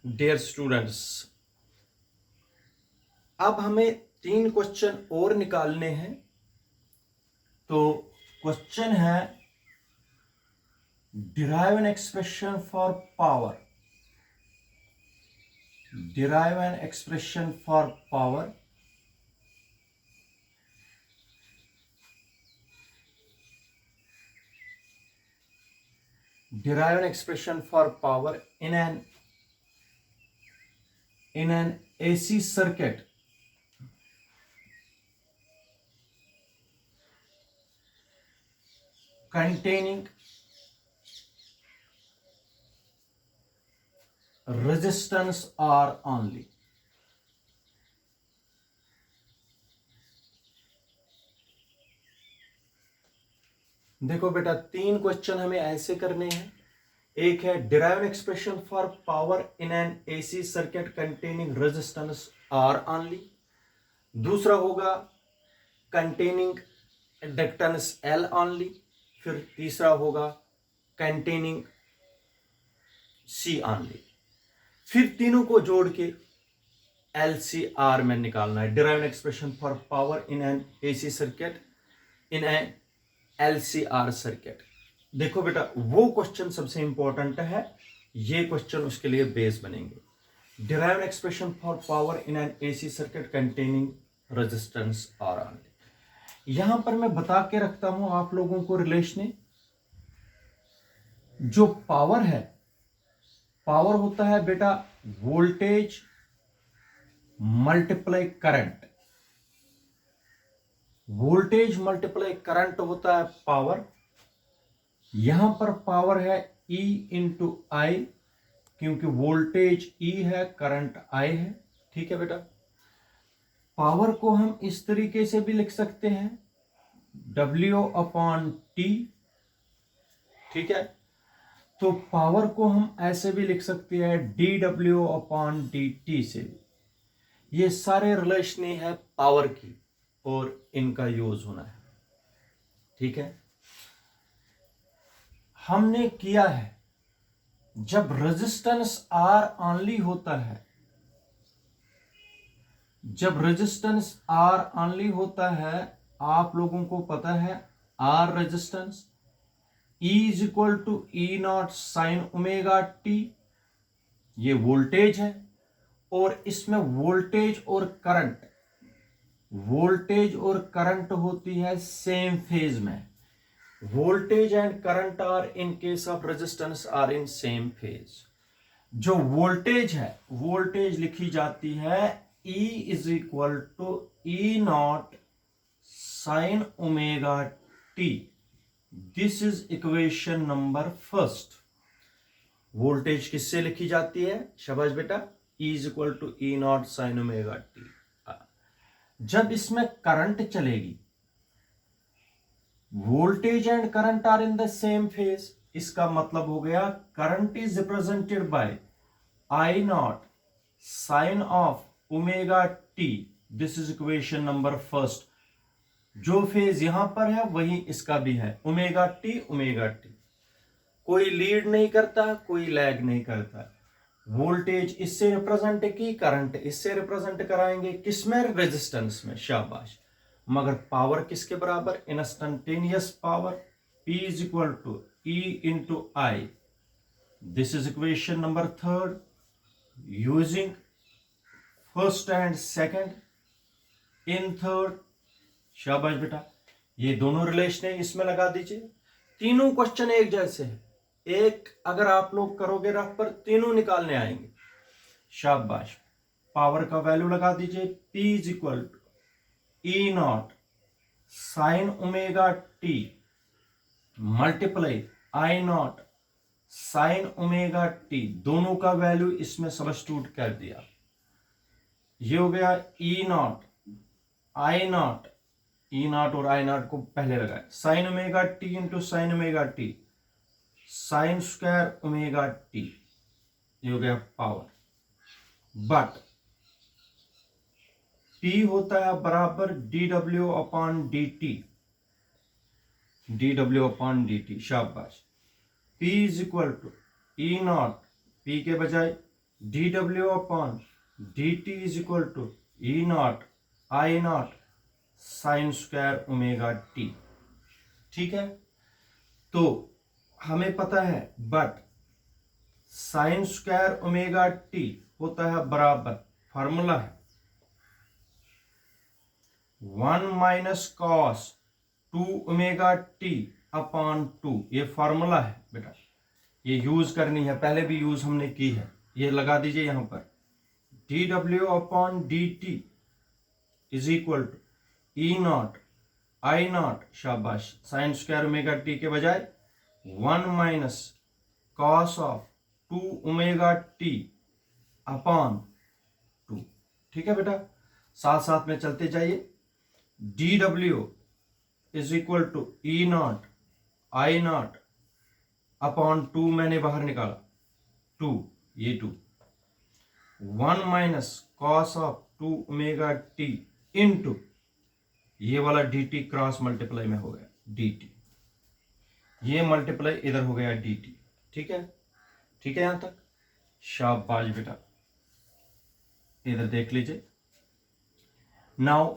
Dear students, अब हमें 3 question और निकालने हैं। तो क्वेश्चन है derive an expression for power. Derive an expression for power derive an expression for power in an AC circuit containing resistance R only। देखो बेटा, 3 क्वेश्चन हमें ऐसे करने हैं। एक है derive an expression for power in N AC circuit containing resistance R only. दूसरा होगा कंटेनिंग इंडक्टेंस एल ओनली। फिर तीसरा होगा कंटेनिंग सी ओनली। फिर तीनों को जोड़ के LCR में निकालना है। Derive an expression for power in N AC circuit in an LCR circuit. देखो बेटा, वो क्वेश्चन सबसे इंपॉर्टेंट है, ये क्वेश्चन उसके लिए बेस बनेंगे। Derive an expression for power in N AC circuit containing resistance R only. यहां पर मैं बता के रखता हूं आप लोगों को रिलेशन। जो पावर है, पावर होता है बेटा voltage multiply current. Voltage multiply current होता है पावर। यहां पर पावर है E इंटू आई, क्योंकि वोल्टेज E है, करंट I है। ठीक है बेटा, पावर को हम इस तरीके से भी लिख सकते हैं W/T। ठीक है, तो पावर को हम ऐसे भी लिख सकते हैं dW/dt से भी। ये सारे रिलेशन है पावर की और इनका यूज होना है। ठीक है, हमने किया है जब रेजिस्टेंस R ओनली होता है, जब रेजिस्टेंस R ओनली होता है, आप लोगों को पता है R resistance E is equal to E0 sine omega T. ये वोल्टेज है और इसमें वोल्टेज और करंट, वोल्टेज और करंट होती है सेम फेज में। Voltage and current are in case of resistance are in same phase. जो वोल्टेज है, वोल्टेज लिखी जाती है E is equal to E0 sine omega T. This is equation number first. Voltage किससे लिखी जाती है? शाबाश बेटा, E is equal to E0 sine omega T. जब इसमें करंट चलेगी, voltage and current are in the same phase, इसका मतलब हो गया current is represented by I0 sine of omega T. This is equation number first. जो phase यहां पर है वही इसका भी है, ओमेगा टी ओमेगा टी। कोई लीड नहीं करता, कोई लैग नहीं करता। वोल्टेज इससे रिप्रेजेंट की, करंट इससे रिप्रेजेंट कराएंगे, किसमें? रेजिस्टेंस में। शाबाश। मगर पावर किसके बराबर? Instantaneous power P is equal to E into I. This is equation number third using first and second in third. शाबाश बेटा, ये दोनों रिलेशन है, इसमें लगा दीजिए। तीनों क्वेश्चन एक जैसे हैं, एक अगर आप लोग करोगे रफ पर तीनों निकालने आएंगे। शाबाश। पावर का वैल्यू लगा दीजिए, P is equal to E0 sine omega T multiply I0 sine omega T. दोनों का वैल्यू इसमें सब्स्टिट्यूट कर दिया। ये हो गया E0 I0, E0 और I0 को पहले लगाए, sign omega T into sine omega T, sign square omega T. ये हो गया पावर। बट P होता है बराबर dW/dt। dW/dt। शाबाश। P is equal to E0, P के बजाय dw upon dt is equal to E naught I naught sine square omega T. ठीक है, तो हमें पता है but sine square omega T होता है बराबर, फॉर्मूला है 1 minus cos 2 omega T upon 2। ये फॉर्मूला है बेटा, ये यूज करनी है, पहले भी यूज हमने की है, ये लगा दीजिए यहां पर। dw upon dt is equal to E naught I naught, शाबाश, साइन स्क्वायर ओमेगा टी के बजाय 1 minus cos of 2 omega T upon 2। ठीक है बेटा, साथ साथ में चलते जाइए। dw is equal to E naught I naught upon 2, मैंने बाहर निकाला 2, ये 2, 1 minus cos of 2 omega T into ये वाला dt क्रॉस मल्टीप्लाई में हो गया dt, ये मल्टीप्लाई इधर हो गया dt। ठीक है, ठीक है यहां तक, शाबाश बेटा। इधर देख लीजिए, now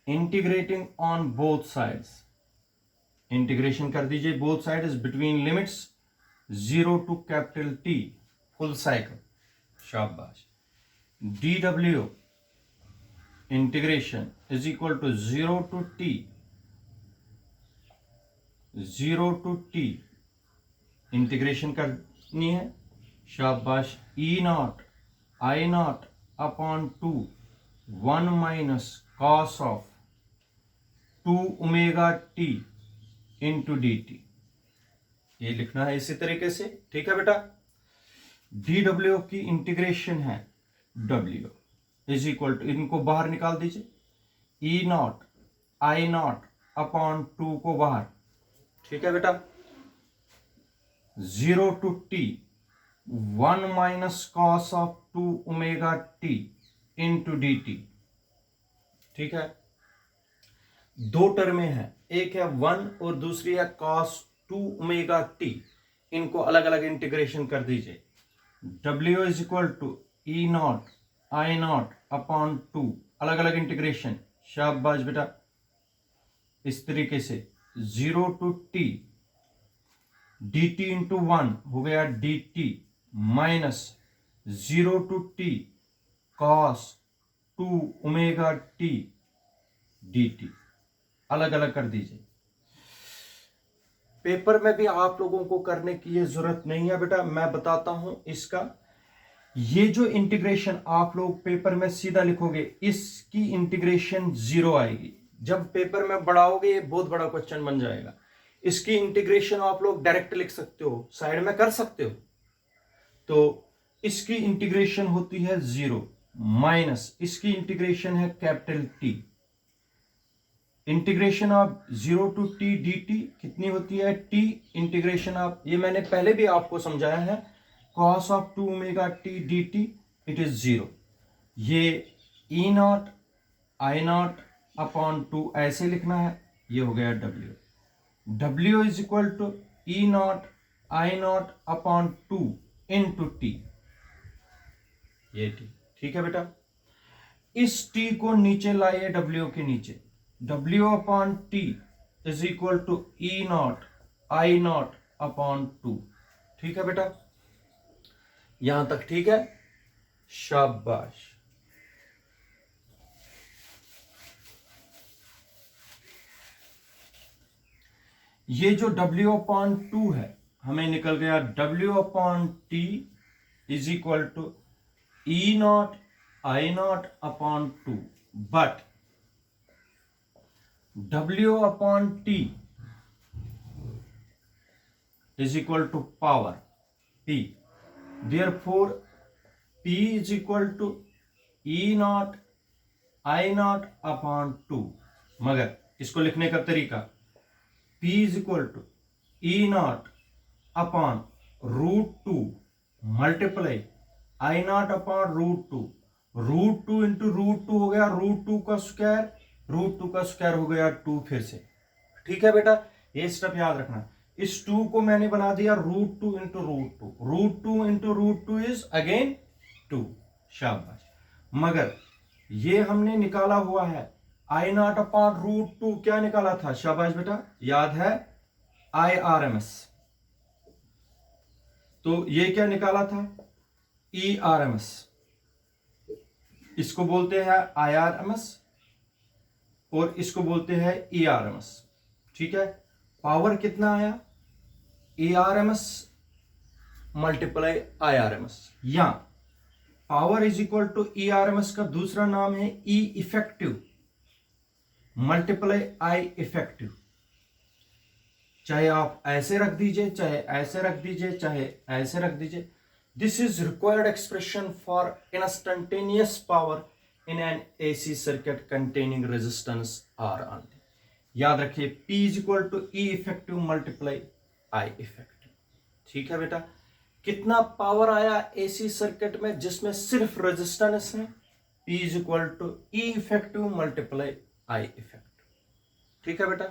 integrating on both sides, integration कर दीजिए both sides between limits 0 to capital T full cycle, शाबाश। dw integration is equal to 0 to t integration करनी है, शाबाश। E naught I naught upon 2 1 minus cos of 2 omega T into D T, ये लिखना है इसी तरीके से। ठीक है बेटा, dw की इंटीग्रेशन है w इज इक्वल टू, इनको बाहर निकाल दीजिए, E naught I naught upon 2 को बाहर। ठीक है बेटा, 0 to t 1 minus cos of 2 omega T into D T. ठीक है, दो टर्में हैं, एक है 1 और दूसरी है cos 2 ओमेगा टी, इनको अलग अलग इंटीग्रेशन कर दीजिए। w is equal to E naught I naught upon 2, अलग अलग इंटीग्रेशन, शाबाश बेटा। इस तरीके से 0 टू t dt इंटू 1 हो गया dt minus 0 to t cos 2 omega t dt, अलग अलग कर दीजिए। पेपर में भी आप लोगों को करने की ये जरूरत नहीं है बेटा, मैं बताता हूं इसका। ये जो इंटीग्रेशन आप लोग पेपर में सीधा लिखोगे, इसकी इंटीग्रेशन 0 आएगी। जब पेपर में बढ़ाओगे ये बहुत बड़ा क्वेश्चन बन जाएगा। इसकी इंटीग्रेशन आप लोग डायरेक्ट लिख सकते हो, साइड में कर सकते हो। तो इसकी इंटीग्रेशन होती है 0 माइनस इसकी इंटीग्रेशन है capital T। Integration of 0 to t dt कितनी होती है, t इंटीग्रेशन ऑफ, ये मैंने पहले भी आपको समझाया है, cos of 2 omega t dt it is 0। ये e naught I naught upon 2 ऐसे लिखना है, ये हो गया w is equal to E naught I naught upon 2 into T, ये t। ठीक है बेटा, इस t को नीचे लाइए w के नीचे, w upon T is equal to E naught I naught upon 2। ठीक है बेटा, यहां तक ठीक है, शाबाश। ये जो w अपॉन 2 है, हमें निकल गया w upon T is equal to E naught I naught upon 2, but w अपॉन t is equal to power p, therefore p is equal to e naught I naught upon 2। मगर इसको लिखने का तरीका, p is equal to e naught upon √2 multiply I naught upon √2, √2 into √2 हो गया √2 का square, √2 का स्क्वायर हो गया 2 फिर से। ठीक है बेटा, ये स्टेप याद रखना। इस 2 को मैंने बना दिया √2 इंटू √2, √2 इंटू √2 इज अगेन 2। शाबाश। मगर ये हमने निकाला हुआ है I0 अपॉन √2, क्या निकाला था? शाबाश बेटा, याद है? IRMS। तो ये क्या निकाला था? ERMS। इसको बोलते हैं IRMS और इसको बोलते हैं ERMS। ठीक है, पावर कितना आया? ERMS मल्टीप्लाई IRMS, या power is equal to ERMS का दूसरा नाम है E effective multiply I effective. चाहे आप ऐसे रख दीजिए, चाहे ऐसे रख दीजिए, चाहे ऐसे रख दीजिए। This is required expression for instantaneous power in an AC circuit containing resistance R only। याद रखिए, P is equal to E effective multiply I effective. ठीक है बेटा, कितना पावर आया AC सर्किट में जिसमें सिर्फ रेजिस्टेंस है? P is equal to E effective multiply I effective. ठीक है बेटा।